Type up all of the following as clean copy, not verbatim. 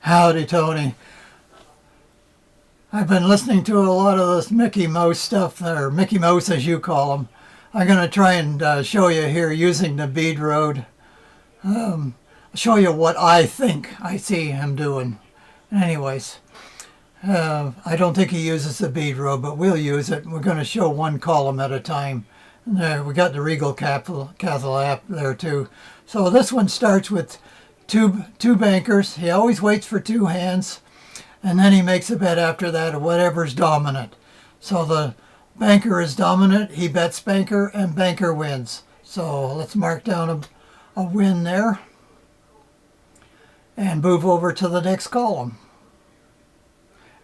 Howdy, Tony. I've been listening to a lot of this Mickey Mouse stuff, or Mickey Mouse as you call him. I'm going to try and show you here using the bead road. Show you what I think I see him doing. Anyways, I don't think he uses the bead road, but we'll use it. We're going to show one column at a time. And there, we got the Regal Castle app there too. So this one starts with two bankers. He always waits for two hands, and then he makes a bet after that of whatever's dominant. So the banker is dominant, he bets banker, and banker wins. So let's mark down a win there and move over to the next column.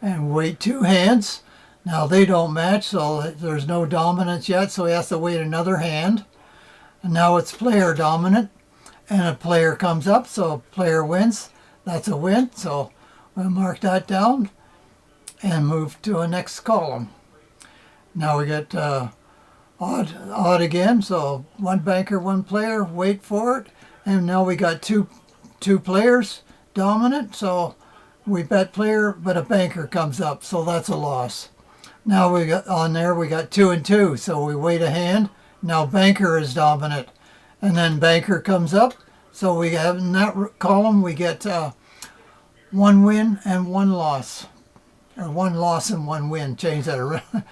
And wait two hands. Now they don't match, so there's no dominance yet, so he has to wait another hand. And now it's player dominant, and a player comes up, so player wins. That's a win, so we'll mark that down and move to a next column. Now we get odd again, so one banker, one player, wait for it. And now we got two players dominant, so we bet player, but a banker comes up, so that's a loss. Now we got on there, we got 2 and 2, so we wait a hand. Now banker is dominant, and then banker comes up, so we have in that column we get one win and one loss, or one loss and one win. Change that around.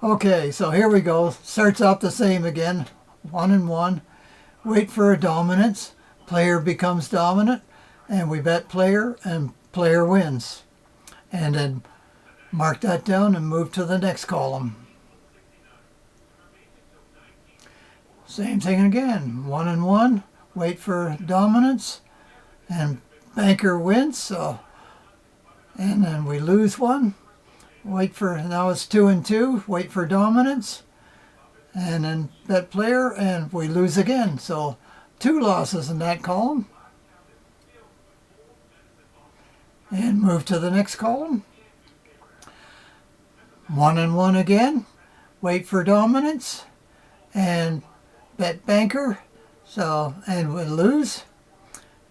Okay, so here we go. Starts off the same again, 1 and 1. Wait for a dominance. Player becomes dominant, and we bet player, and player wins. And then mark that down and move to the next column. Same thing again, 1 and 1. Wait for dominance, and banker wins. So, and then we lose one. Wait for, now it's 2 and 2. Wait for dominance, and then bet player, and we lose again. So 2 losses in that column. And move to the next column. 1 and 1 again. Wait for dominance, and bet banker. So, and we lose.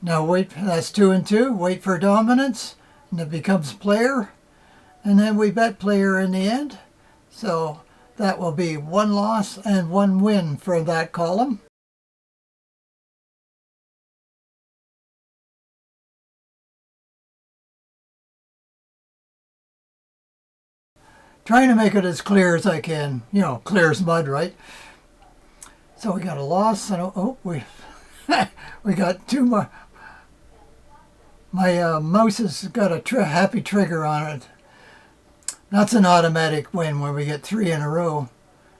Now wait, that's 2 and 2. Wait for dominance, and it becomes player. And then we bet player in the end. So that will be 1 loss and 1 win for that column. Trying to make it as clear as I can. You know, clear as mud, right? So we got a loss, and we got 2 more. My mouse has got a happy trigger on it. That's an automatic win when we get 3 in a row.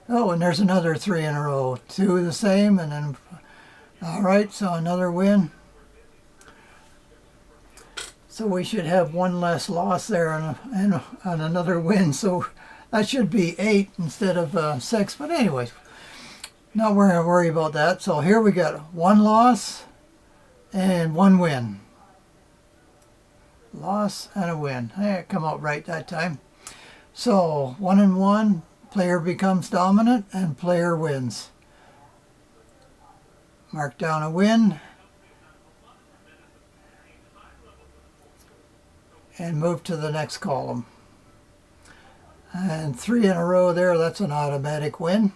Oh, and there's another 3 in a row. 2 the same, and then, all right, so another win. So we should have 1 less loss there and another win. So that should be 8 instead of 6. But anyways, not going to worry about that. So here we got 1 loss and 1 win. Loss and a win. Hey, come out right that time. So 1 and 1, player becomes dominant and player wins. Mark down a win. And move to the next column. And 3 in a row there, that's an automatic win.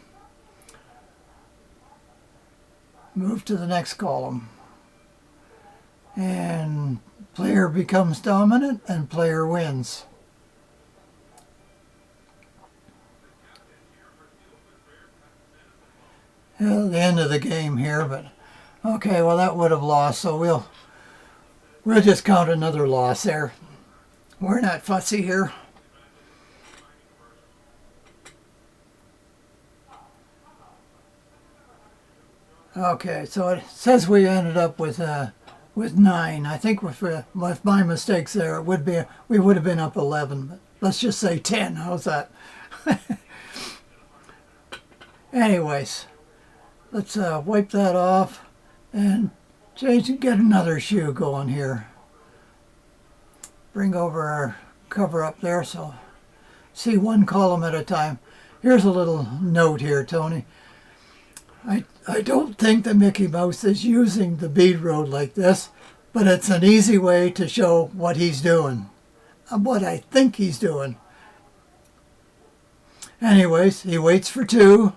Move to the next column. And player becomes dominant and player wins. The end of the game here, but okay, well that would have lost, so we'll just count another loss there. We're not fussy here. Okay, so it says we ended up with 9. I think with my mistakes there, we would have been up 11. But let's just say 10. How's that? Anyways, let's wipe that off and change and get another shoe going here. Bring over our cover up there, so see 1 column at a time. Here's a little note here, Tony. I don't think that Mickey Mouse is using the bead road like this, but it's an easy way to show what he's doing, what I think he's doing. Anyways, he waits for 2,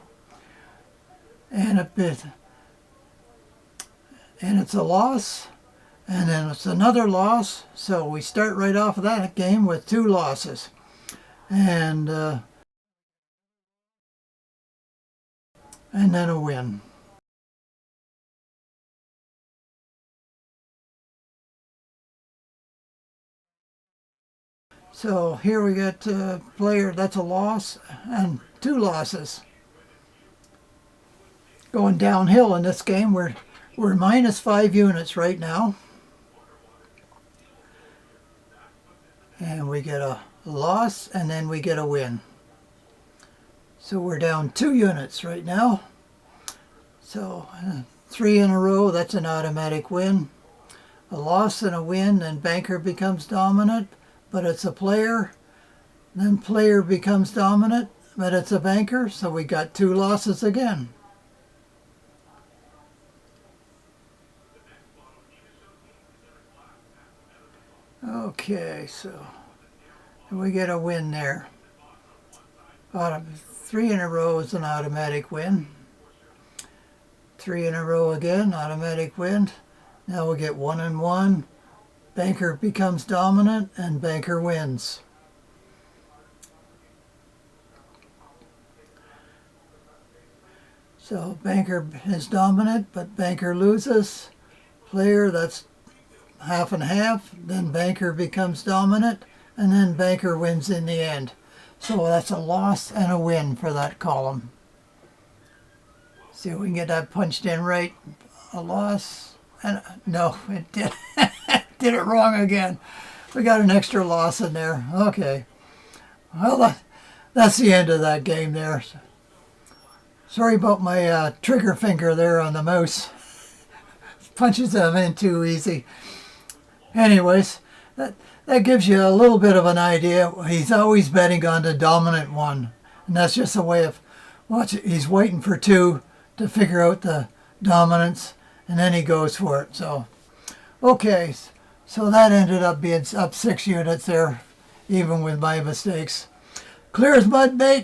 and it's a loss, and then it's another loss. So we start right off of that game with 2 losses, and then a win. So here we got player, that's a loss, and 2 losses. Going downhill in this game, we're minus 5 units right now. And we get a loss, and then we get a win. So we're down 2 units right now. So 3 in a row, that's an automatic win. A loss and a win, and banker becomes dominant, but it's a player. Then player becomes dominant, but it's a banker, so we got 2 losses again. Okay, so we get a win there. 3 in a row is an automatic win. 3 in a row again, automatic win. Now we get 1 and 1. Banker becomes dominant, and banker wins. So banker is dominant, but banker loses. Player, that's half and half. Then banker becomes dominant, and then banker wins in the end. So that's a loss and a win for that column. See if we can get that punched in right. A loss, and no, it did. Did it wrong again. We got an extra loss in there. Okay. Well, that's the end of that game there. Sorry about my trigger finger there on the mouse. Punches them in too easy. Anyways, that gives you a little bit of an idea. He's always betting on the dominant one. And that's just a way of watching. He's waiting for 2 to figure out the dominance, and then he goes for it. So, okay. So that ended up being up 6 units there, even with my mistakes. Clear as mud, mate.